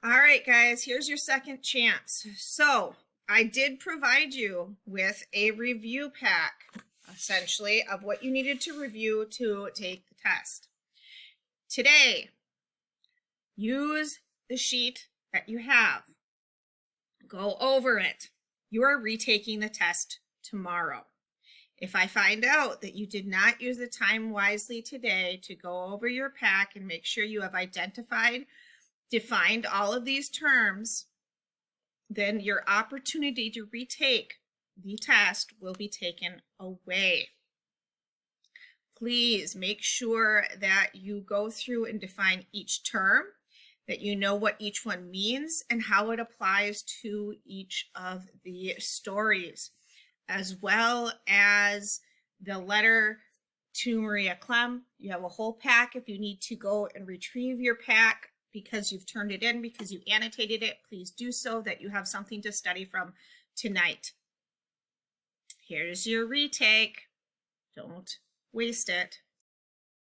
All right, guys, here's your second chance. So I did provide you with a review pack, essentially, of what you needed to review to take the test. Today, use the sheet that you have. Go over it. You are retaking the test tomorrow. If I find out that you did not use the time wisely today to go over your pack and make sure you have defined all of these terms, then your opportunity to retake the test will be taken away. Please make sure that you go through and define each term, that you know what each one means and how it applies to each of the stories, as well as the letter to Maria Clem. You have a whole pack. If you need to go and retrieve your pack because you've turned it in, because you annotated it, please do so, that you have something to study from tonight. Here's your retake. Don't waste it.